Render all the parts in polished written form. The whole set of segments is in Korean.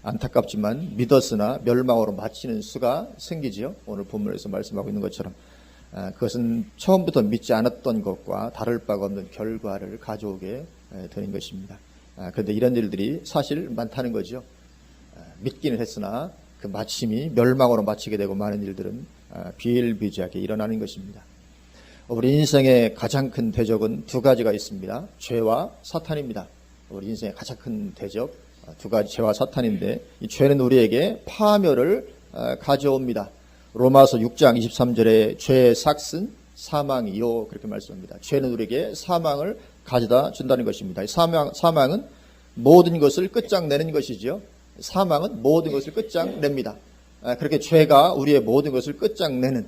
안타깝지만 믿었으나 멸망으로 마치는 수가 생기지요. 오늘 본문에서 말씀하고 있는 것처럼 그것은 처음부터 믿지 않았던 것과 다를 바가 없는 결과를 가져오게 되는 것입니다. 그런데 이런 일들이 사실 많다는 거죠. 믿기는 했으나 그 마침이 멸망으로 마치게 되고 많은 일들은 비일비재하게 일어나는 것입니다. 우리 인생의 가장 큰 대적은 두 가지가 있습니다. 죄와 사탄입니다. 우리 인생의 가장 큰 대적 두 가지, 죄와 사탄인데 이 죄는 우리에게 파멸을 가져옵니다. 로마서 6장 23절에 죄의 삭은 사망이요, 그렇게 말씀합니다. 죄는 우리에게 사망을 가져다 준다는 것입니다. 사망은 모든 것을 끝장내는 것이죠. 사망은 모든 것을 끝장냅니다. 그렇게 죄가 우리의 모든 것을 끝장내는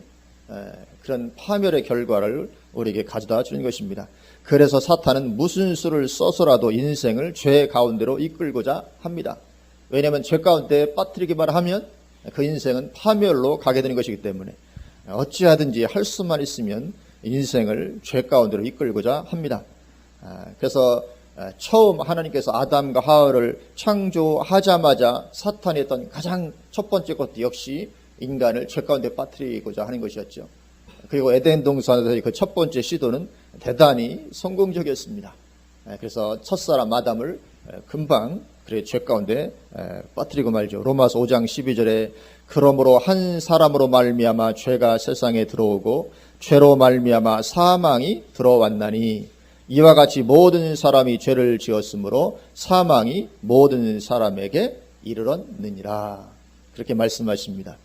그런 파멸의 결과를 우리에게 가져다 주는 것입니다. 그래서 사탄은 무슨 수를 써서라도 인생을 죄 가운데로 이끌고자 합니다. 왜냐하면 죄 가운데 빠뜨리기만 하면 그 인생은 파멸로 가게 되는 것이기 때문에 어찌하든지 할 수만 있으면 인생을 죄 가운데로 이끌고자 합니다. 그래서 처음 하나님께서 아담과 하와를 창조하자마자 사탄이 했던 가장 첫 번째 것도 역시 인간을 죄 가운데 빠뜨리고자 하는 것이었죠. 그리고 에덴 동산에서의 그 첫 번째 시도는 대단히 성공적이었습니다. 그래서 첫사람 아담을 금방 죄 가운데 빠뜨리고 말죠. 로마서 5장 12절에 그러므로 한 사람으로 말미암아 죄가 세상에 들어오고 죄로 말미암아 사망이 들어왔나니 이와 같이 모든 사람이 죄를 지었으므로 사망이 모든 사람에게 이르렀느니라. 그렇게 말씀하십니다.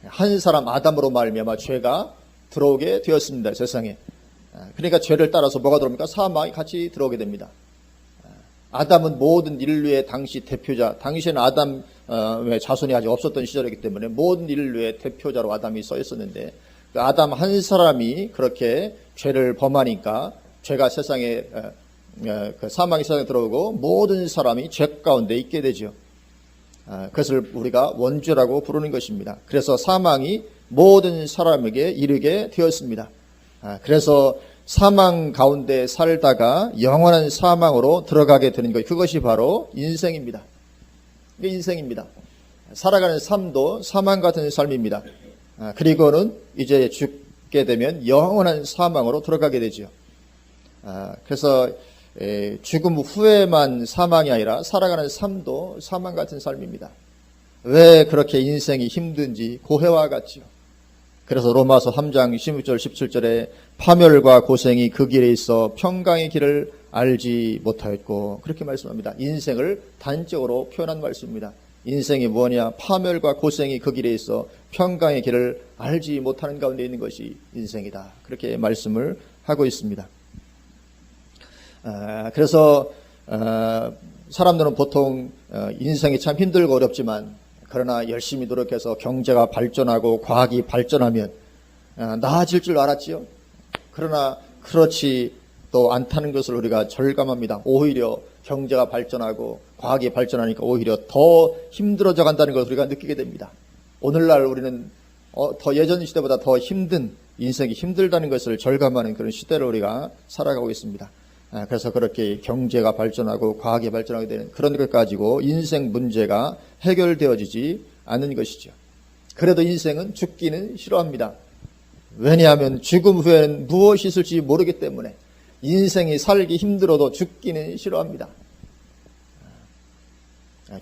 한 사람 아담으로 말미암아 죄가 들어오게 되었습니다. 세상에. 그러니까 죄를 따라서 뭐가 들어옵니까? 사망이 같이 들어오게 됩니다. 아담은 모든 인류의 당시 대표자, 당시에는 아담의 자손이 아직 없었던 시절이기 때문에 모든 인류의 대표자로 아담이 서 있었는데 그 아담 한 사람이 그렇게 죄를 범하니까 죄가 세상에 그 사망이 세상에 들어오고 모든 사람이 죄 가운데 있게 되죠. 그것을 우리가 원죄라고 부르는 것입니다. 그래서 사망이 모든 사람에게 이르게 되었습니다. 그래서 사망 가운데 살다가 영원한 사망으로 들어가게 되는 것, 그것이 바로 인생입니다. 이게 인생입니다. 살아가는 삶도 사망 같은 삶입니다. 그리고는 이제 죽게 되면 영원한 사망으로 들어가게 되죠. 그래서 죽음 후에만 사망이 아니라 살아가는 삶도 사망 같은 삶입니다. 왜 그렇게 인생이 힘든지 고해와 같지요. 그래서 로마서 3장 16절 17절에 파멸과 고생이 그 길에 있어 평강의 길을 알지 못하였고 그렇게 말씀합니다. 인생을 단적으로 표현한 말씀입니다. 인생이 뭐냐? 파멸과 고생이 그 길에 있어 평강의 길을 알지 못하는 가운데 있는 것이 인생이다. 그렇게 말씀을 하고 있습니다. 그래서 사람들은 보통 인생이 참 힘들고 어렵지만 그러나 열심히 노력해서 경제가 발전하고 과학이 발전하면 나아질 줄 알았지요. 그러나 그렇지 또 않다는 것을 우리가 절감합니다. 오히려 경제가 발전하고 과학이 발전하니까 오히려 더 힘들어져 간다는 것을 우리가 느끼게 됩니다. 오늘날 우리는 더 예전 시대보다 더 힘든, 인생이 힘들다는 것을 절감하는 그런 시대를 우리가 살아가고 있습니다. 그래서 그렇게 경제가 발전하고 과학이 발전하게 되는 그런 것 가지고 인생 문제가 해결되어지지 않는 것이죠. 그래도 인생은 죽기는 싫어합니다. 왜냐하면 죽음 후에는 무엇이 있을지 모르기 때문에 인생이 살기 힘들어도 죽기는 싫어합니다.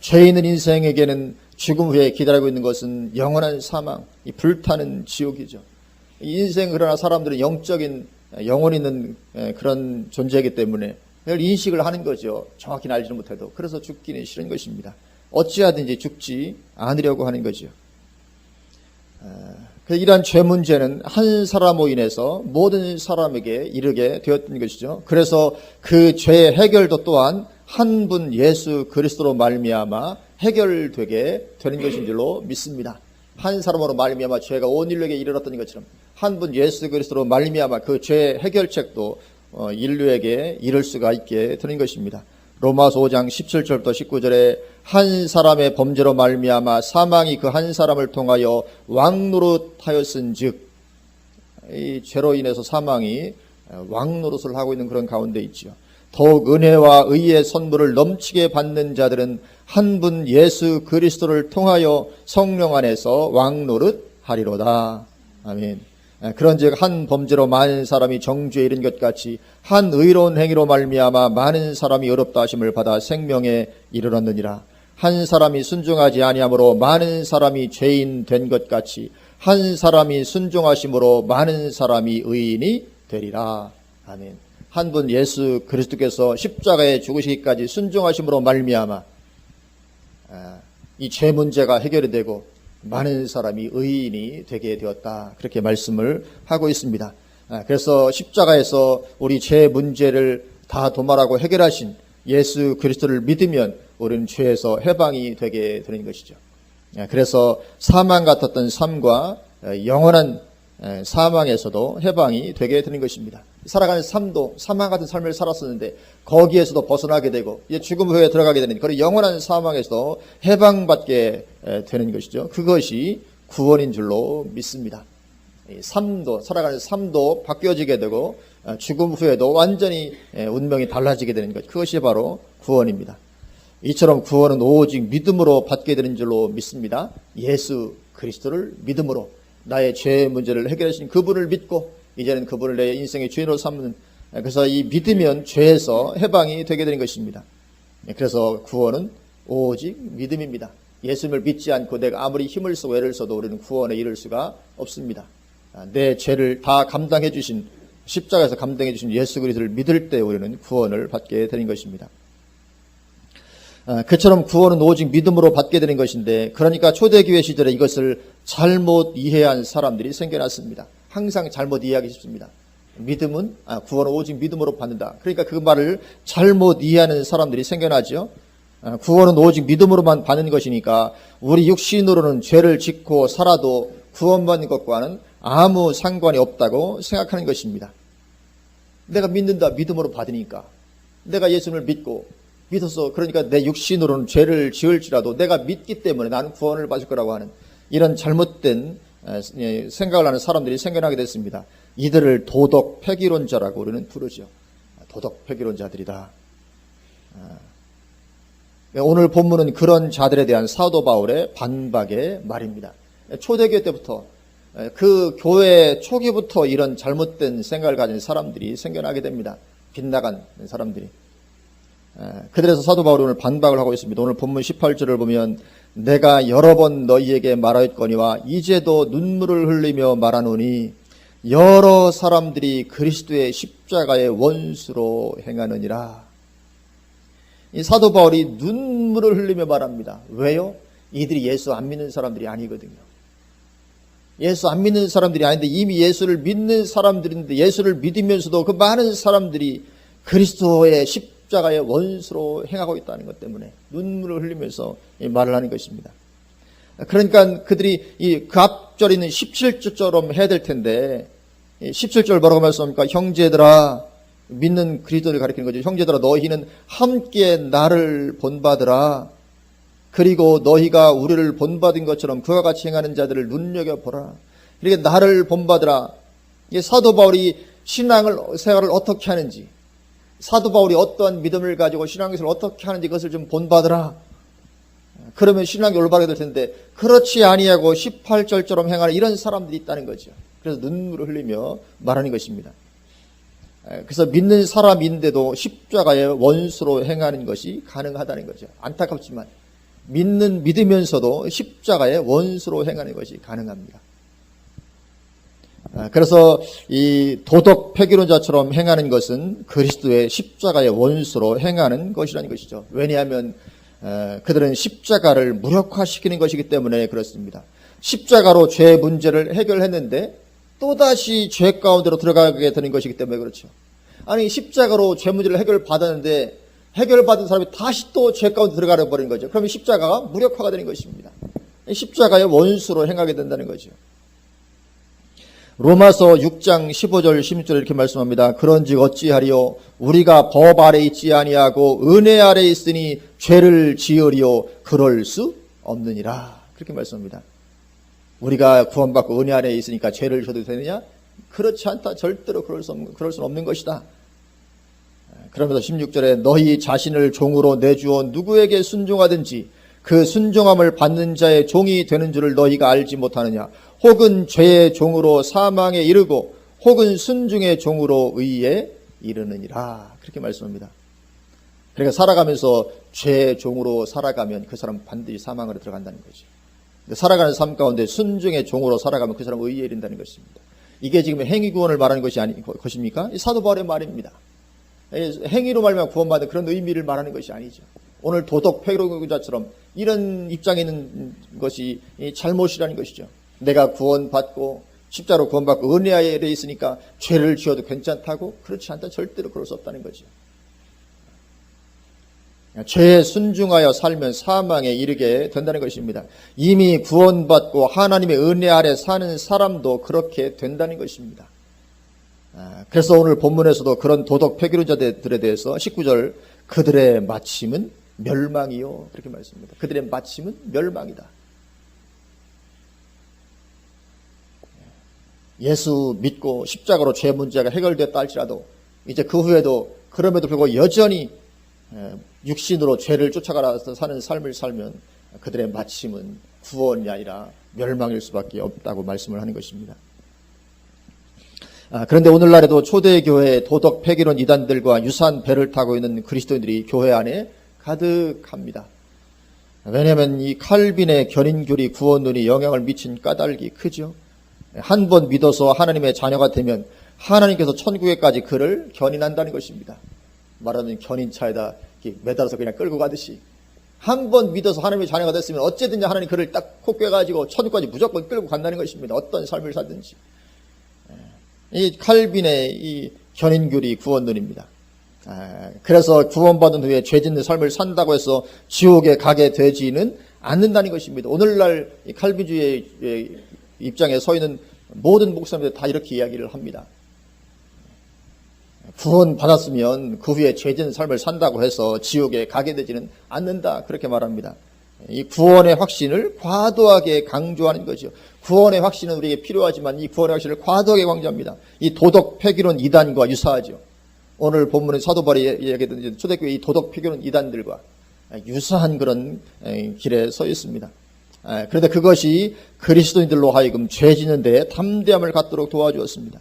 죄 있는 인생에게는 죽음 후에 기다리고 있는 것은 영원한 사망, 이 불타는 지옥이죠. 인생 그러나 사람들은 영적인 영혼이 있는 그런 존재이기 때문에 늘 인식을 하는 거죠. 정확히 알지는 못해도. 그래서 죽기는 싫은 것입니다. 어찌하든지 죽지 않으려고 하는 거죠. 이러한 죄 문제는 한 사람으로 인해서 모든 사람에게 이르게 되었던 것이죠. 그래서 그 죄의 해결도 또한 한 분 예수 그리스도로 말미암아 해결되게 되는 것인 줄로 믿습니다. 한 사람으로 말미암아 죄가 온 인류에게 이르렀던 것처럼 한 분 예수 그리스도로 말미암아 그 죄 해결책도 인류에게 이룰 수가 있게 되는 것입니다. 로마서 5장 17절부터 19절에 한 사람의 범죄로 말미암아 사망이 그 한 사람을 통하여 왕노릇하였은즉, 이 죄로 인해서 사망이 왕노릇을 하고 있는 그런 가운데 있죠. 더욱 은혜와 의의 선물을 넘치게 받는 자들은 한 분 예수 그리스도를 통하여 성령 안에서 왕노릇 하리로다. 아멘. 그런즉 한 범죄로 많은 사람이 정죄에 이른 것 같이 한 의로운 행위로 말미암아 많은 사람이 의롭다 하심을 받아 생명에 이르렀느니라. 한 사람이 순종하지 아니함으로 많은 사람이 죄인 된 것 같이 한 사람이 순종하심으로 많은 사람이 의인이 되리라. 아멘. 한 분 예수 그리스도께서 십자가에 죽으시기까지 순종하심으로 말미암아 이 죄 문제가 해결이 되고 많은 사람이 의인이 되게 되었다. 그렇게 말씀을 하고 있습니다. 그래서 십자가에서 우리 죄 문제를 다 도말하고 해결하신 예수 그리스도를 믿으면 우리는 죄에서 해방이 되게 되는 것이죠. 그래서 사망 같았던 삶과 영원한 사망에서도 해방이 되게 되는 것입니다. 살아가는 삶도 사망 같은 삶을 살았었는데 거기에서도 벗어나게 되고 이제 죽음 후에 들어가게 되는 그런 영원한 사망에서도 해방받게 되는 것이죠. 그것이 구원인 줄로 믿습니다. 삶도 살아가는 삶도 바뀌어지게 되고 죽음 후에도 완전히 운명이 달라지게 되는 것, 그것이 바로 구원입니다. 이처럼 구원은 오직 믿음으로 받게 되는 줄로 믿습니다. 예수 그리스도를 믿음으로 나의 죄 문제를 해결하신 그분을 믿고 이제는 그분을 내 인생의 주인으로 삼는, 그래서 이 믿으면 죄에서 해방이 되게 되는 것입니다. 그래서 구원은 오직 믿음입니다. 예수님을 믿지 않고 내가 아무리 힘을 쓰고 애를 써도 우리는 구원에 이를 수가 없습니다. 내 죄를 다 감당해 주신, 십자가에서 감당해 주신 예수 그리스도를 믿을 때 우리는 구원을 받게 되는 것입니다. 그처럼 구원은 오직 믿음으로 받게 되는 것인데, 그러니까 초대교회 시절에 이것을 잘못 이해한 사람들이 생겨났습니다. 항상 잘못 이해하기 쉽습니다. 믿음은, 구원은 오직 믿음으로 받는다. 그러니까 그 말을 잘못 이해하는 사람들이 생겨나죠. 구원은 오직 믿음으로만 받는 것이니까 우리 육신으로는 죄를 짓고 살아도 구원받는 것과는 아무 상관이 없다고 생각하는 것입니다. 내가 믿는다, 믿음으로 받으니까. 내가 예수님을 믿어서 그러니까 내 육신으로는 죄를 지을지라도 내가 믿기 때문에 나는 구원을 받을 거라고 하는 이런 잘못된 생각을 하는 사람들이 생겨나게 됐습니다. 이들을 도덕 폐기론자라고 우리는 부르죠. 도덕 폐기론자들이다. 오늘 본문은 그런 자들에 대한 사도 바울의 반박의 말입니다. 초대교회 때부터 그 교회 초기부터 이런 잘못된 생각을 가진 사람들이 생겨나게 됩니다. 빗나간 사람들이. 그들에서 사도 바울이 오늘 반박을 하고 있습니다. 오늘 본문 18절을 보면 내가 여러 번 너희에게 말하였거니와 이제도 눈물을 흘리며 말하노니 여러 사람들이 그리스도의 십자가의 원수로 행하느니라. 이 사도 바울이 눈물을 흘리며 말합니다. 왜요? 이들이 예수 안 믿는 사람들이 아니거든요. 예수 안 믿는 사람들이 아닌데 이미 예수를 믿는 사람들인데 예수를 믿으면서도 그 많은 사람들이 그리스도의 십자가의 원수로 행하고 있다는 것 때문에 눈물을 흘리면서 말을 하는 것입니다. 그러니까 그들이 그 앞절에는 17절처럼 해야 될 텐데 17절 뭐라고 말씀합니까? 형제들아, 믿는 그리스도를 가리키는 거죠. 형제들아, 너희는 함께 나를 본받으라. 그리고 너희가 우리를 본받은 것처럼 그와 같이 행하는 자들을 눈여겨보라. 이렇게 나를 본받으라. 사도 바울이 신앙생활을 어떻게 하는지, 사도 바울이 어떠한 믿음을 가지고 신앙생활을 어떻게 하는지 그것을 좀 본받으라. 그러면 신앙이 올바르게 될 텐데 그렇지 아니하고 18절처럼 행하는 이런 사람들이 있다는 거죠. 그래서 눈물을 흘리며 말하는 것입니다. 그래서 믿는 사람인데도 십자가의 원수로 행하는 것이 가능하다는 거죠. 안타깝지만 믿으면서도 십자가의 원수로 행하는 것이 가능합니다. 그래서 이 도덕 폐기론자처럼 행하는 것은 그리스도의 십자가의 원수로 행하는 것이라는 것이죠. 왜냐하면 그들은 십자가를 무력화시키는 것이기 때문에 그렇습니다. 십자가로 죄 문제를 해결했는데 또다시 죄 가운데로 들어가게 되는 것이기 때문에 그렇죠. 아니 십자가로 죄 문제를 해결받았는데 해결받은 사람이 다시 또 죄 가운데 들어가 버리는 거죠. 그러면 십자가가 무력화가 되는 것입니다. 십자가의 원수로 행하게 된다는 거죠. 로마서 6장 15절 16절 이렇게 말씀합니다. 그런즉 어찌하리요? 우리가 법 아래 있지 아니하고 은혜 아래 있으니 죄를 지으리요? 그럴 수 없느니라. 그렇게 말씀합니다. 우리가 구원받고 은혜 아래 있으니까 죄를 져도 되느냐? 그렇지 않다. 절대로 그럴 수는 없는 것이다. 그러면서 16절에 너희 자신을 종으로 내주어 누구에게 순종하든지 그 순종함을 받는 자의 종이 되는 줄을 너희가 알지 못하느냐. 혹은 죄의 종으로 사망에 이르고 혹은 순종의 종으로 의에 이르느니라. 그렇게 말씀합니다. 그러니까 살아가면서 죄의 종으로 살아가면 그 사람은 반드시 사망으로 들어간다는 거죠. 살아가는 삶 가운데 순종의 종으로 살아가면 그 사람은 의에 이른다는 것입니다. 이게 지금 행위 구원을 말하는 것입니까? 사도 바울의 말입니다. 행위로 말하면 구원받는 그런 의미를 말하는 것이 아니죠. 오늘 도덕 폐교자처럼 이런 입장에 있는 것이 잘못이라는 것이죠. 내가 구원받고 십자로 구원받고 은혜 아래에 있으니까 죄를 지어도 괜찮다고? 그렇지 않다. 절대로 그럴 수 없다는 거죠. 죄에 순종하여 살면 사망에 이르게 된다는 것입니다. 이미 구원받고 하나님의 은혜 아래 사는 사람도 그렇게 된다는 것입니다. 그래서 오늘 본문에서도 그런 도덕 폐교자들에 대해서 19절 그들의 마침은 멸망이요. 그렇게 말씀합니다. 그들의 마침은 멸망이다. 예수 믿고 십자가로 죄 문제가 해결됐다 할지라도 이제 그 후에도 그럼에도 불구하고 여전히 육신으로 죄를 쫓아가서 사는 삶을 살면 그들의 마침은 구원이 아니라 멸망일 수밖에 없다고 말씀을 하는 것입니다. 그런데 오늘날에도 초대교회의 도덕 폐기론 이단들과 유사한 배를 타고 있는 그리스도인들이 교회 안에 가득합니다. 왜냐하면 이 칼빈의 견인교리 구원론이 영향을 미친 까닭이 크죠. 한 번 믿어서 하나님의 자녀가 되면 하나님께서 천국에까지 그를 견인한다는 것입니다. 말하는 견인차에다 매달아서 그냥 끌고 가듯이 한 번 믿어서 하나님의 자녀가 됐으면 어쨌든지 하나님 그를 딱 코 꿰가지고 천국까지 무조건 끌고 간다는 것입니다. 어떤 삶을 살든지. 이 칼빈의 이 견인교리 구원론입니다. 그래서 구원받은 후에 죄 짓는 삶을 산다고 해서 지옥에 가게 되지는 않는다는 것입니다. 오늘날 이 칼빈주의의 입장에 서 있는 모든 목사님들 다 이렇게 이야기를 합니다. 구원 받았으면 그 후에 죄 짓는 삶을 산다고 해서 지옥에 가게 되지는 않는다. 그렇게 말합니다. 이 구원의 확신을 과도하게 강조하는 거죠. 구원의 확신은 우리에게 필요하지만 이 구원의 확신을 과도하게 강조합니다. 이 도덕 폐기론 이단과 유사하죠. 오늘 본문의 사도 바울이 이야기했던 초대교회 이 도덕 폐기론 이단들과 유사한 그런 길에 서 있습니다. 그런데 그것이 그리스도인들로 하여금 죄 짓는 데에 담대함을 갖도록 도와주었습니다.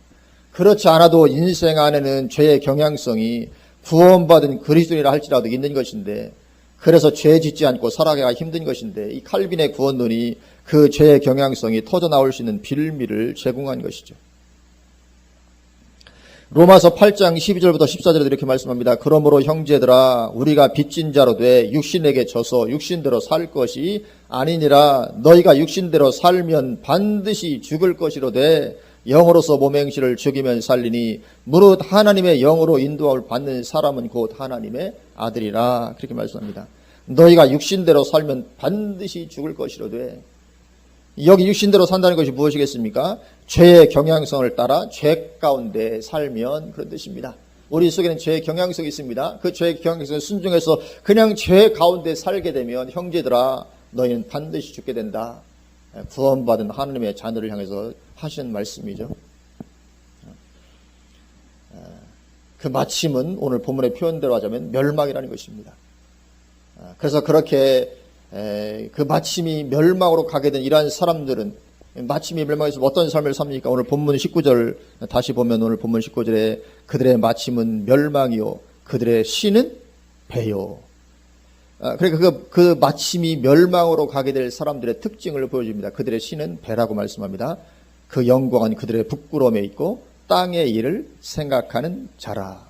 그렇지 않아도 인생 안에는 죄의 경향성이 구원받은 그리스도인이라 할지라도 있는 것인데 그래서 죄 짓지 않고 살아가기가 힘든 것인데 이 칼빈의 구원론이 그 죄의 경향성이 터져나올 수 있는 빌미를 제공한 것이죠. 로마서 8장 12절부터 14절에 이렇게 말씀합니다. 그러므로 형제들아 우리가 빚진 자로 돼 육신에게 져서 육신대로 살 것이 아니니라. 너희가 육신대로 살면 반드시 죽을 것이로되 영으로서 몸의 행실을 죽이면 살리니 무릇 하나님의 영으로 인도함을 받는 사람은 곧 하나님의 아들이라. 그렇게 말씀합니다. 너희가 육신대로 살면 반드시 죽을 것이로되 여기 육신대로 산다는 것이 무엇이겠습니까? 죄의 경향성을 따라 죄 가운데 살면 그런 뜻입니다. 우리 속에는 죄의 경향성이 있습니다. 그 죄의 경향성에 순종해서 그냥 죄 가운데 살게 되면 형제들아 너희는 반드시 죽게 된다. 구원받은 하나님의 자녀를 향해서 하신 말씀이죠. 그 마침은 오늘 본문의 표현대로 하자면 멸망이라는 것입니다. 그래서 그렇게 그 마침이 멸망으로 가게 된 이러한 사람들은 마침이 멸망해서 어떤 삶을 삽니까? 오늘 본문 19절 다시 보면 오늘 본문 19절에 그들의 마침은 멸망이요 그들의 신은 배요. 그러니까 그 마침이 멸망으로 가게 될 사람들의 특징을 보여줍니다. 그들의 신은 배라고 말씀합니다. 그 영광은 그들의 부끄러움에 있고 땅의 일을 생각하는 자라.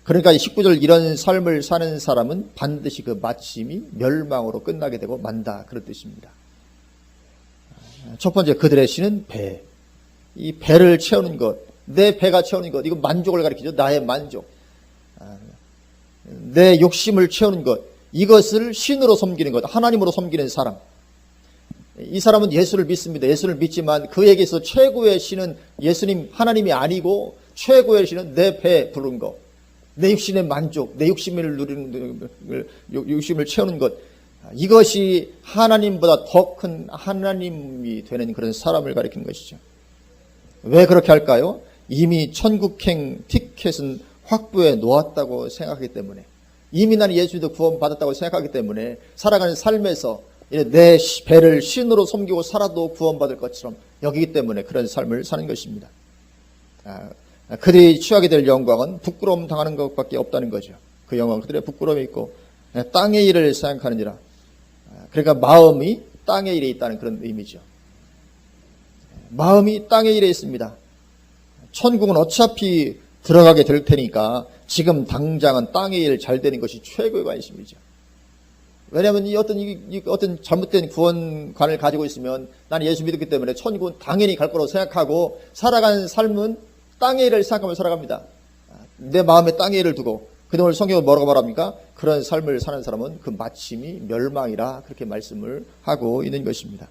그러니까 19절 이런 삶을 사는 사람은 반드시 그 마침이 멸망으로 끝나게 되고 만다. 그런 뜻입니다. 첫 번째 그들의 신은 배. 이 배를 채우는 것, 내 배가 채우는 것, 이거 만족을 가리키죠. 나의 만족. 내 욕심을 채우는 것, 이것을 신으로 섬기는 것, 하나님으로 섬기는 사람. 이 사람은 예수를 믿습니다. 예수를 믿지만 그에게서 최고의 신은 예수님 하나님이 아니고 최고의 신은 내 배에 부른 것. 내 육신의 만족, 내 욕심을 누리는, 욕심을 채우는 것. 이것이 하나님보다 더 큰 하나님이 되는 그런 사람을 가리키는 것이죠. 왜 그렇게 할까요? 이미 천국행 티켓은 확보해 놓았다고 생각하기 때문에, 이미 나는 예수 믿어 구원받았다고 생각하기 때문에 살아가는 삶에서 내 배를 신으로 섬기고 살아도 구원받을 것처럼 여기기 때문에 그런 삶을 사는 것입니다. 그들이 취하게 될 영광은 부끄러움 당하는 것밖에 없다는 거죠. 그 영광은 그들의 부끄러움이 있고 땅의 일을 생각하느니라. 그러니까 마음이 땅의 일에 있다는 그런 의미죠. 마음이 땅의 일에 있습니다. 천국은 어차피 들어가게 될 테니까 지금 당장은 땅의 일 잘 되는 것이 최고의 관심이죠. 왜냐하면 어떤 잘못된 구원관을 가지고 있으면 나는 예수 믿었기 때문에 천국은 당연히 갈 거라고 생각하고 살아가는 삶은 땅의 일을 생각하며 살아갑니다. 내 마음에 땅의 일을 두고, 그동안 성경은 뭐라고 말합니까? 그런 삶을 사는 사람은 그 마침이 멸망이라 그렇게 말씀을 하고 있는 것입니다.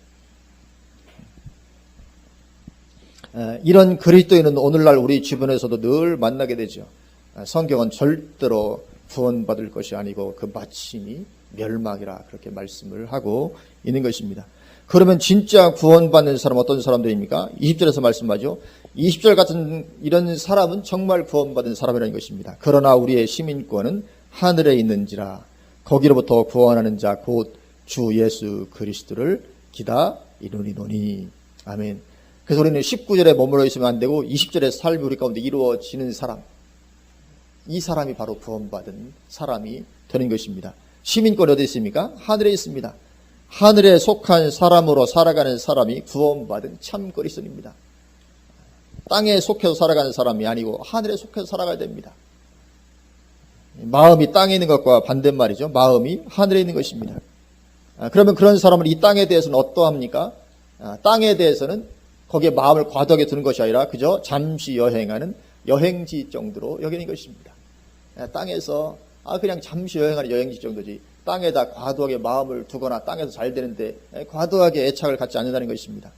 이런 그리스도인은 오늘날 우리 주변에서도 늘 만나게 되죠. 성경은 절대로 구원받을 것이 아니고 그 마침이 멸망이라 그렇게 말씀을 하고 있는 것입니다. 그러면 진짜 구원받는 사람은 어떤 사람들입니까? 20절에서 말씀하죠. 20절 같은 이런 사람은 정말 구원받은 사람이라는 것입니다. 그러나 우리의 시민권은 하늘에 있는지라 거기로부터 구원하는 자 곧 주 예수 그리스도를 기다리노니. 아멘. 그래서 우리는 19절에 머물러 있으면 안 되고 20절의 삶이 우리 가운데 이루어지는 사람, 이 사람이 바로 구원받은 사람이 되는 것입니다. 시민권이 어디 있습니까? 하늘에 있습니다. 하늘에 속한 사람으로 살아가는 사람이 구원받은 참 그리스도인입니다. 땅에 속해서 살아가는 사람이 아니고 하늘에 속해서 살아가야 됩니다. 마음이 땅에 있는 것과 반대말이죠. 마음이 하늘에 있는 것입니다. 그러면 그런 사람은 이 땅에 대해서는 어떠합니까? 땅에 대해서는 거기에 마음을 과도하게 두는 것이 아니라 그저 잠시 여행하는 여행지 정도로 여기는 것입니다. 땅에서 그냥 잠시 여행하는 여행지 정도지 땅에다 과도하게 마음을 두거나 땅에서 잘 되는데 과도하게 애착을 갖지 않는다는 것입니다.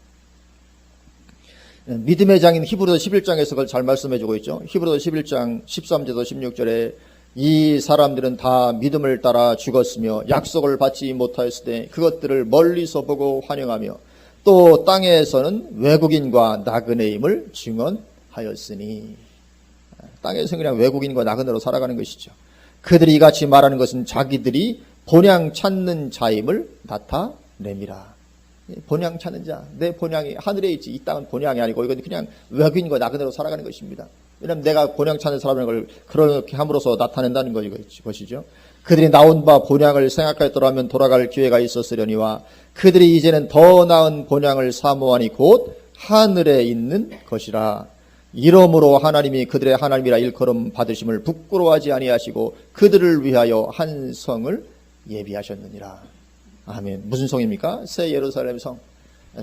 믿음의 장인 히브리서 11장에서 그걸 잘 말씀해주고 있죠. 히브리서 11장 13절에서 16절에 이 사람들은 다 믿음을 따라 죽었으며 약속을 받지 못하였을 때 그것들을 멀리서 보고 환영하며 또 땅에서는 외국인과 나그네임을 증언하였으니, 땅에서는 그냥 외국인과 나그네로 살아가는 것이죠. 그들이 이같이 말하는 것은 자기들이 본향 찾는 자임을 나타냅니다. 본향 찾는 자, 내 본향이 하늘에 있지, 이 땅은 본향이 아니고 이건 그냥 외국인과 나그네로 살아가는 것입니다. 왜냐하면 내가 본향 찾는 사람인 걸 그렇게 함으로써 나타낸다는 것이죠. 그들이 나온 바 본향을 생각하였더라면 돌아갈 기회가 있었으려니와 그들이 이제는 더 나은 본향을 사모하니 곧 하늘에 있는 것이라. 이러므로 하나님이 그들의 하나님이라 일컬음 받으심을 부끄러워하지 아니하시고 그들을 위하여 한 성을 예비하셨느니라. 아멘. 무슨 성입니까? 새 예루살렘 성.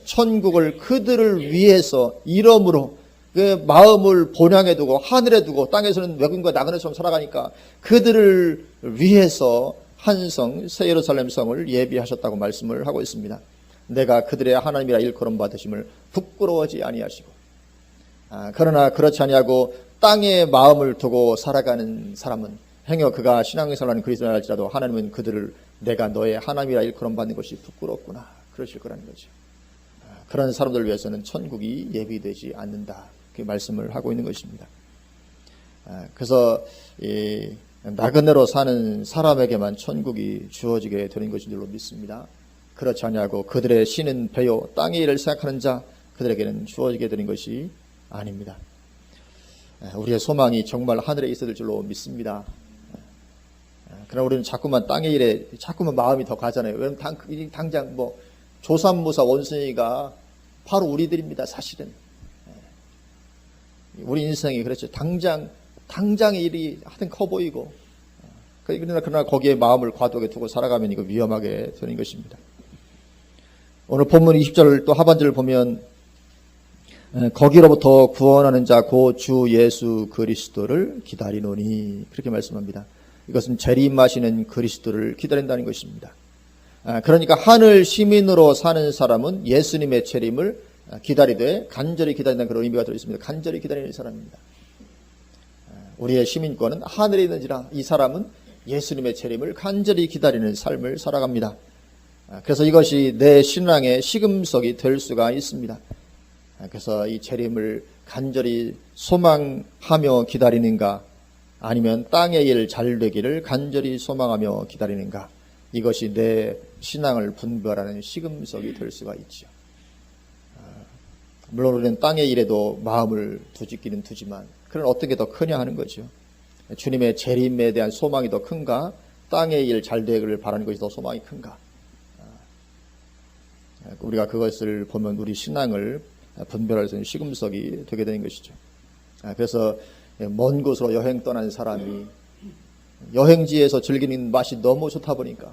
천국을 그들을 위해서 이러므로 그 마음을 본향에 두고 하늘에 두고, 땅에서는 외국인과 나그네처럼 살아가니까 그들을 위해서 한 성, 새 예루살렘 성을 예비하셨다고 말씀을 하고 있습니다. 내가 그들의 하나님이라 일컬음 받으심을 부끄러워하지 아니하시고. 그러나 그렇지 아니하고 땅에 마음을 두고 살아가는 사람은 행여 그가 신앙생활하는 그리스도인이라 할지라도 하나님은 그들을 내가 너의 하나님이라 일컬음 받는 것이 부끄럽구나 그러실 거라는 거죠. 그런 사람들을 위해서는 천국이 예비되지 않는다, 그렇게 말씀을 하고 있는 것입니다. 그래서 이 나그네로 사는 사람에게만 천국이 주어지게 되는 것인 줄로 믿습니다. 그렇지 아니하고 그들의 신은 배요 땅의 일을 생각하는 자, 그들에게는 주어지게 되는 것이 아닙니다. 우리의 소망이 정말 하늘에 있어야 될 줄로 믿습니다. 그러나 우리는 자꾸만 땅의 일에 자꾸만 마음이 더 가잖아요. 왜냐하면 당장 조삼모사 원숭이가 바로 우리들입니다. 사실은 우리 인생이 그렇죠. 당장의 일이 하여튼 커 보이고, 그러나 거기에 마음을 과도하게 두고 살아가면 이거 위험하게 되는 것입니다. 오늘 본문 20절 또 하반절을 보면 거기로부터 구원하는 자 곧 주 예수 그리스도를 기다리노니, 그렇게 말씀합니다. 이것은 재림하시는 그리스도를 기다린다는 것입니다. 그러니까 하늘 시민으로 사는 사람은 예수님의 재림을 기다리되 간절히 기다린다는 그런 의미가 들어있습니다. 간절히 기다리는 사람입니다. 우리의 시민권은 하늘에 있는지라 이 사람은 예수님의 재림을 간절히 기다리는 삶을 살아갑니다. 그래서 이것이 내 신앙의 시금석이 될 수가 있습니다. 그래서 이 재림을 간절히 소망하며 기다리는가, 아니면 땅의 일 잘 되기를 간절히 소망하며 기다리는가? 이것이 내 신앙을 분별하는 시금석이 될 수가 있죠. 물론 우리는 땅의 일에도 마음을 두짓기는 두지만 그런 어떤 게 더 크냐 하는 거죠. 주님의 재림에 대한 소망이 더 큰가? 땅의 일 잘 되기를 바라는 것이 더 소망이 큰가? 우리가 그것을 보면 우리 신앙을 분별할 수 있는 시금석이 되게 되는 것이죠. 그래서 먼 곳으로 여행 떠난 사람이 여행지에서 즐기는 맛이 너무 좋다 보니까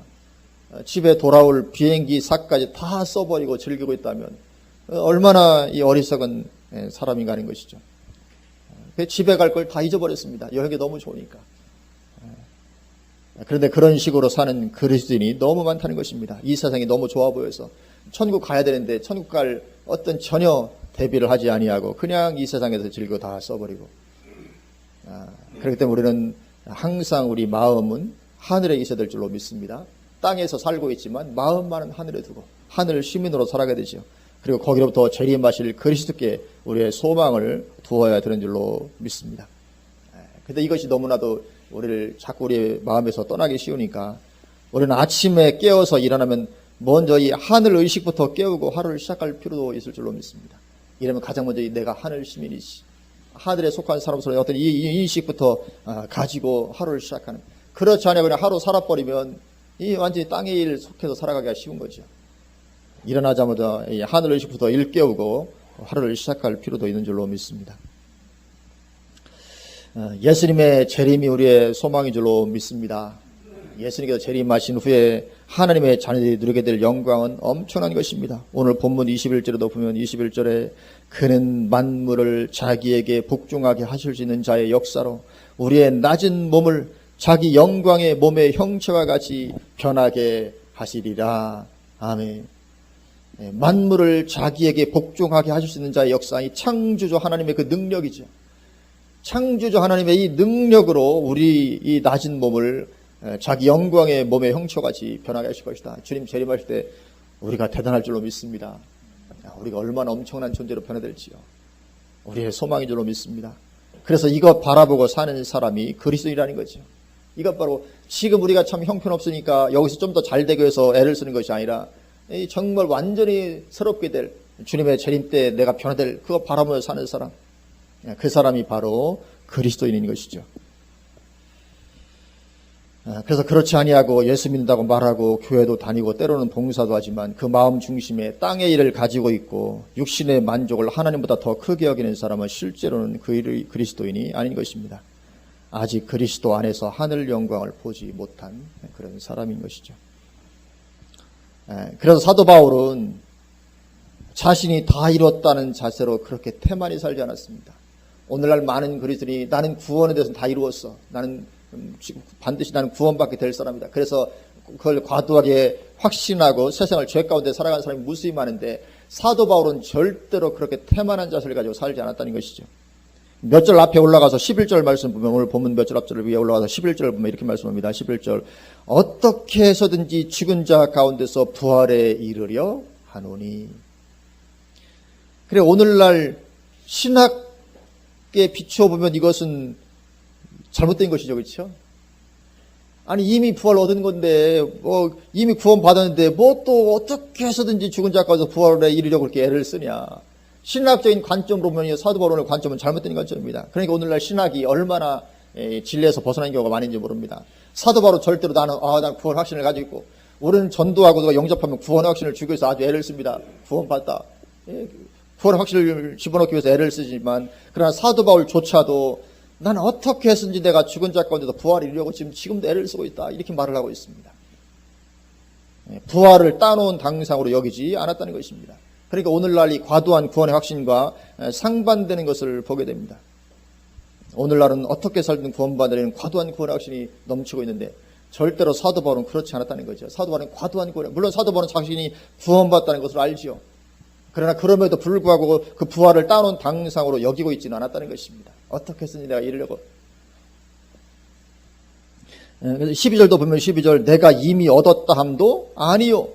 집에 돌아올 비행기 삭까지 다 써버리고 즐기고 있다면 얼마나 이 어리석은 사람인가 하는 것이죠. 집에 갈 걸 다 잊어버렸습니다. 여행이 너무 좋으니까. 그런데 그런 식으로 사는 그리스도인이 너무 많다는 것입니다. 이 세상이 너무 좋아 보여서 천국 가야 되는데 천국 갈 어떤 전혀 대비를 하지 아니하고 그냥 이 세상에서 즐기고 다 써버리고. 그렇기 때문에 우리는 항상 우리 마음은 하늘에 있어야 될 줄로 믿습니다. 땅에서 살고 있지만 마음만은 하늘에 두고 하늘 시민으로 살아가야 되죠. 그리고 거기로부터 재림하실 그리스도께 우리의 소망을 두어야 되는 줄로 믿습니다. 그런데 이것이 너무나도 우리를 자꾸 우리의 마음에서 떠나기 쉬우니까 우리는 아침에 깨어서 일어나면 먼저 이 하늘 의식부터 깨우고 하루를 시작할 필요도 있을 줄로 믿습니다. 이러면 가장 먼저 내가 하늘 시민이지, 하늘에 속한 사람으로서 어떤 이 인식부터 가지고 하루를 시작하는, 그렇지 않으면 그냥 하루 살아버리면 이 완전히 땅의 일 속해서 살아가기가 쉬운 거죠. 일어나자마자 이 하늘 의식부터 일깨우고 하루를 시작할 필요도 있는 줄로 믿습니다. 예수님의 재림이 우리의 소망인 줄로 믿습니다. 예수님께서 재림하신 후에 하나님의 자녀들이 누리게 될 영광은 엄청난 것입니다. 오늘 본문 21절에도 보면 21절에 그는 만물을 자기에게 복종하게 하실 수 있는 자의 역사로 우리의 낮은 몸을 자기 영광의 몸의 형체와 같이 변하게 하시리라. 아멘. 만물을 자기에게 복종하게 하실 수 있는 자의 역사, 이 창조주 하나님의 그 능력이죠. 창조주 하나님의 이 능력으로 우리 이 낮은 몸을 자기 영광의 몸의 형체같이 변하게 하실 것이다. 주님 재림하실 때 우리가 대단할 줄로 믿습니다. 우리가 얼마나 엄청난 존재로 변화될지요. 우리의 소망인 줄로 믿습니다. 그래서 이것 바라보고 사는 사람이 그리스도인이라는 거죠. 이것 바로 지금 우리가 참 형편없으니까 여기서 좀 더 잘 되기 위해서 애를 쓰는 것이 아니라 정말 완전히 새롭게 될 주님의 재림 때 내가 변화될 그거 바라보며 사는 사람, 그 사람이 바로 그리스도인인 것이죠. 그래서 그렇지 아니하고 예수 믿는다고 말하고 교회도 다니고 때로는 봉사도 하지만 그 마음 중심에 땅의 일을 가지고 있고 육신의 만족을 하나님보다 더 크게 여기는 사람은 실제로는 그리스도인이 아닌 것입니다. 아직 그리스도 안에서 하늘 영광을 보지 못한 그런 사람인 것이죠. 그래서 사도 바울은 자신이 다 이뤘다는 자세로 그렇게 태만히 살지 않았습니다. 오늘날 많은 그리스도인이 나는 구원에 대해서 다 이루었어. 나는 반드시 나는 구원받게 될 사람이다. 그래서 그걸 과도하게 확신하고 세상을 죄 가운데 살아가는 사람이 무수히 많은데 사도 바울은 절대로 그렇게 태만한 자세를 가지고 살지 않았다는 것이죠. 몇 절 앞에 올라가서 11절 말씀 보면 오늘 본문 몇 절 앞절을 위에 올라가서 11절 보면 이렇게 말씀합니다. 11절 어떻게 해서든지 죽은 자 가운데서 부활에 이르려 하노니. 그래 오늘날 신학에 비춰보면 이것은 잘못된 것이죠. 그렇죠? 아니 이미 부활 얻은 건데 이미 구원 받았는데 또 어떻게 해서든지 죽은 자 가운데서 부활에 이르려고 그렇게 애를 쓰냐. 신학적인 관점으로 보면 사도 바울의 관점은 잘못된 관점입니다. 그러니까 오늘날 신학이 얼마나 진리에서 벗어난 경우가 많은지 모릅니다. 사도 바울 절대로 난 구원 확신을 가지고 있고 우리는 전도하고 누가 영접하면 구원 확신을 주기 위해서 아주 애를 씁니다. 구원받다. 구원 확신을 집어넣기 위해서 애를 쓰지만 그러나 사도 바울조차도 난 어떻게 했든지 내가 죽은 자 가운데서 부활을 이루려고 지금도 애를 쓰고 있다. 이렇게 말을 하고 있습니다. 부활을 따놓은 당상으로 여기지 않았다는 것입니다. 그러니까 오늘날 이 과도한 구원의 확신과 상반되는 것을 보게 됩니다. 오늘날은 어떻게 살든 구원받으려는 과도한 구원의 확신이 넘치고 있는데 절대로 사도 바울은 그렇지 않았다는 거죠. 사도 바울은 과도한 구원, 물론 사도 바울은 자신이 구원받았다는 것을 알지요. 그러나 그럼에도 불구하고 그 부활을 따놓은 당상으로 여기고 있지는 않았다는 것입니다. 어떻게 했으니 내가 이르려고. 그래서 12절도 보면 12절 내가 이미 얻었다 함도 아니요.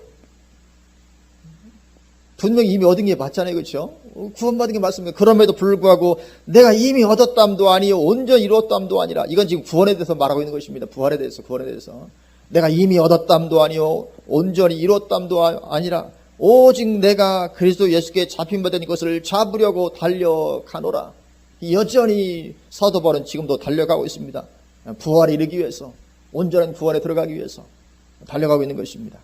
분명히 이미 얻은 게 맞잖아요. 그렇죠? 구원받은 게 맞습니다. 그럼에도 불구하고 내가 이미 얻었담도 아니요 온전히 이루었담도 아니라, 이건 지금 구원에 대해서 말하고 있는 것입니다. 부활에 대해서, 구원에 대해서. 내가 이미 얻었담도 아니요 온전히 이루었담도 아니라 오직 내가 그리스도 예수께 잡힌 바 된 것을 잡으려고 달려가노라. 여전히 사도 바울은 지금도 달려가고 있습니다. 부활에 이르기 위해서, 온전한 구원에 들어가기 위해서 달려가고 있는 것입니다.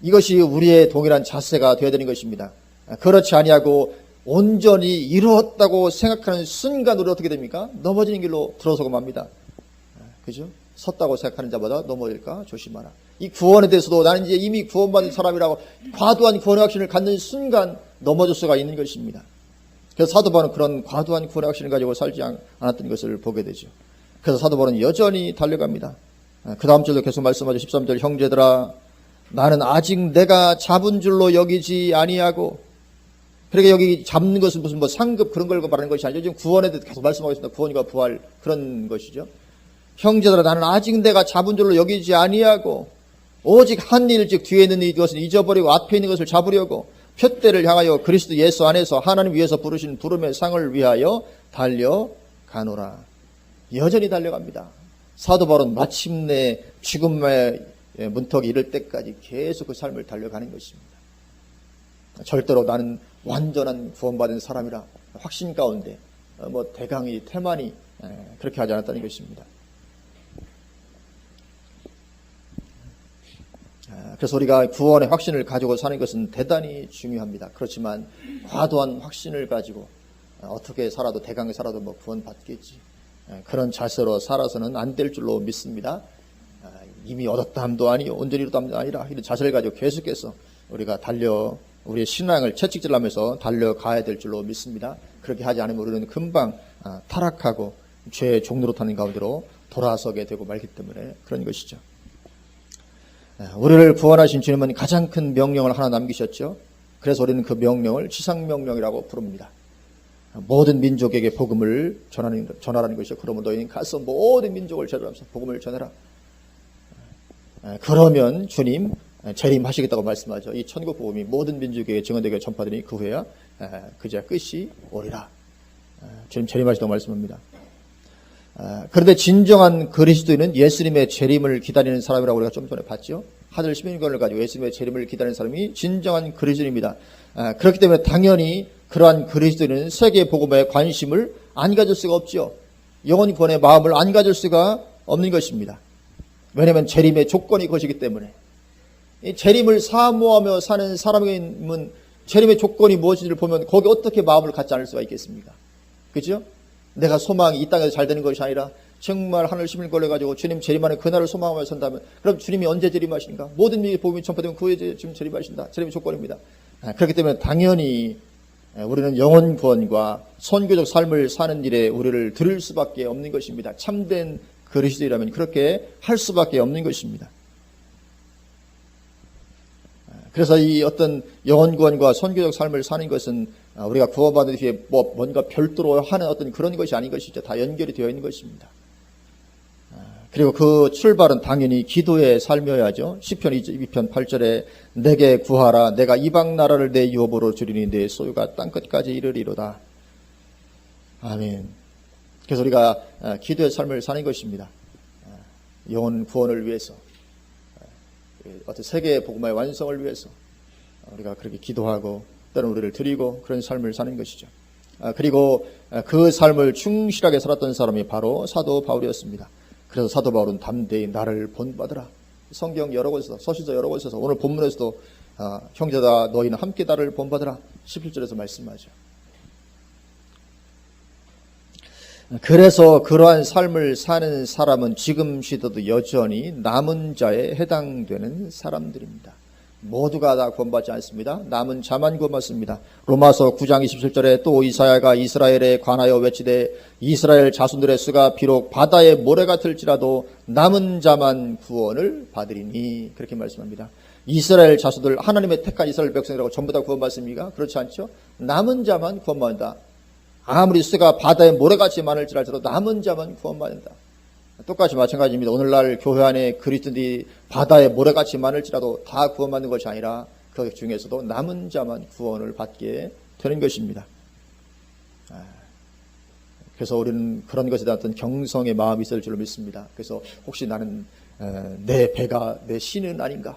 이것이 우리의 동일한 자세가 되어야 되는 것입니다. 그렇지 아니하고 온전히 이루었다고 생각하는 순간 우리 어떻게 됩니까? 넘어지는 길로 들어서고 맙니다. 그죠? 섰다고 생각하는 자마다 넘어질까 조심하라. 이 구원에 대해서도 나는 이제 이미 구원받은 사람이라고 과도한 구원의 확신을 갖는 순간 넘어질 수가 있는 것입니다. 그래서 사도 바울은 그런 과도한 구원의 확신을 가지고 살지 않았던 것을 보게 되죠. 그래서 사도 바울은 여전히 달려갑니다. 그 다음 절도 계속 말씀하죠. 13절, 형제들아 나는 아직 내가 잡은 줄로 여기지 아니하고. 그러니까 여기 잡는 것은 무슨 상급 그런 걸 말하는 것이 아니죠. 지금 구원에 대해서 계속 말씀하고 있습니다. 구원과 부활 그런 것이죠. 형제들아 나는 아직 내가 잡은 줄로 여기지 아니하고 오직 한 일 즉 뒤에 있는 이것을 잊어버리고 앞에 있는 것을 잡으려고 표대를 향하여 그리스도 예수 안에서 하나님 위에서 부르신 부름의 상을 위하여 달려가노라. 여전히 달려갑니다. 사도 바울은 마침내 죽음의 문턱이 이를 때까지 계속 그 삶을 달려가는 것입니다. 절대로 나는 완전한 구원받은 사람이라 확신 가운데 대강이 태만이 그렇게 하지 않았다는 것입니다. 그래서 우리가 구원의 확신을 가지고 사는 것은 대단히 중요합니다. 그렇지만 과도한 확신을 가지고 어떻게 살아도 대강에 살아도 구원 받겠지, 그런 자세로 살아서는 안 될 줄로 믿습니다. 이미 얻었다함도 아니요 온전히 이루었다함도 아니라 이런 자세를 가지고 계속해서 우리가 우리의 신앙을 채찍질하면서 달려가야 될 줄로 믿습니다. 그렇게 하지 않으면 우리는 금방 타락하고 죄의 종로로 타는 가운데로 돌아서게 되고 말기 때문에 그런 것이죠. 우리를 구원하신 주님은 가장 큰 명령을 하나 남기셨죠. 그래서 우리는 그 명령을 지상명령이라고 부릅니다. 모든 민족에게 복음을 전하라는 것이죠. 그러면 너희는 가서 모든 민족을 제도하면서 복음을 전해라. 그러면 주님 재림하시겠다고 말씀하죠. 이 천국 복음이 모든 민족에게 증언되게 전파되니 그 후에야 그제야 끝이 오리라. 주님 재림하시다고 말씀합니다. 그런데 진정한 그리스도인은 예수님의 재림을 기다리는 사람이라고 우리가 좀 전에 봤죠. 하늘 시민권을 가지고 예수님의 재림을 기다리는 사람이 진정한 그리스도인입니다. 그렇기 때문에 당연히 그러한 그리스도인은 세계 복음에 관심을 안 가질 수가 없죠. 영혼 구원의 마음을 안 가질 수가 없는 것입니다. 왜냐하면 재림의 조건이 그것이기 때문에. 이 재림을 사모하며 사는 사람은 재림의 조건이 무엇인지를 보면 거기 어떻게 마음을 갖지 않을 수가 있겠습니까? 그렇죠? 내가 소망이 이 땅에서 잘 되는 것이 아니라 정말 하늘 심을 걸려가지고 주님 재림하는 그날을 소망하며 산다면, 그럼 주님이 언제 재림하신가? 모든 일이 복음이 전파되면 그 후에 지금 재림하신다. 재림의 조건입니다. 그렇기 때문에 당연히 우리는 영혼 구원과 선교적 삶을 사는 일에 우리를 들을 수밖에 없는 것입니다. 참된 그리스도이라면 그렇게 할 수밖에 없는 것입니다. 그래서 이 어떤 영혼 구원과 선교적 삶을 사는 것은 우리가 구원받은 뒤에 뭔가 별도로 하는 어떤 그런 것이 아닌 것이죠. 다 연결이 되어 있는 것입니다. 그리고 그 출발은 당연히 기도의 삶이어야죠. 시편 2편 8절에 내게 구하라. 내가 이방 나라를 내 유업으로 주리니 내 소유가 땅끝까지 이르리로다. 아멘. 그래서 우리가 기도의 삶을 사는 것입니다. 영혼 구원을 위해서, 어떤 세계의 복음의 완성을 위해서 우리가 그렇게 기도하고 때로는 우리를 드리고 그런 삶을 사는 것이죠. 그리고 그 삶을 충실하게 살았던 사람이 바로 사도 바울이었습니다. 그래서 사도 바울은 담대히 나를 본받으라. 성경 여러 곳에서, 서신서 여러 곳에서, 오늘 본문에서도 형제다 너희는 함께 나를 본받으라 17절에서 말씀하죠. 그래서 그러한 삶을 사는 사람은 지금 시대도 여전히 남은 자에 해당되는 사람들입니다. 모두가 다 구원받지 않습니다. 남은 자만 구원받습니다. 로마서 9장 27절에 또 이사야가 이스라엘에 관하여 외치되 이스라엘 자손들의 수가 비록 바다의 모래 같을지라도 남은 자만 구원을 받으리니, 그렇게 말씀합니다. 이스라엘 자손들, 하나님의 택한 이스라엘 백성이라고 전부 다 구원받습니까? 그렇지 않죠. 남은 자만 구원받는다. 아무리 수가 바다의 모래같이 많을지라도 남은 자만 구원받는다. 똑같이 마찬가지입니다. 오늘날 교회 안에 그리스도인이 바다에 모래같이 많을지라도 다 구원받는 것이 아니라 그 중에서도 남은 자만 구원을 받게 되는 것입니다. 그래서 우리는 그런 것에 대한 어떤 경성의 마음이 있을 줄로 믿습니다. 그래서 혹시 나는 내 배가 내 신은 아닌가?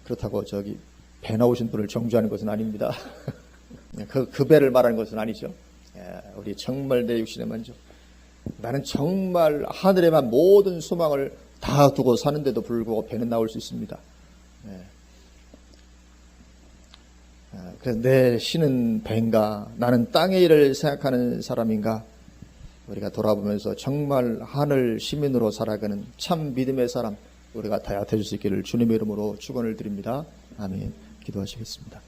그렇다고 배 나오신 분을 정죄하는 것은 아닙니다. 그 배를 말하는 것은 아니죠. 우리 정말 내 육신의 만족. 나는 정말 하늘에만 모든 소망을 다 두고 사는데도 불구하고 배는 나올 수 있습니다. 그래서 내 신은 배인가? 나는 땅의 일을 생각하는 사람인가? 우리가 돌아보면서 정말 하늘 시민으로 살아가는 참 믿음의 사람 우리가 다 되실 수 있기를 주님의 이름으로 축원을 드립니다. 아멘. 기도하시겠습니다.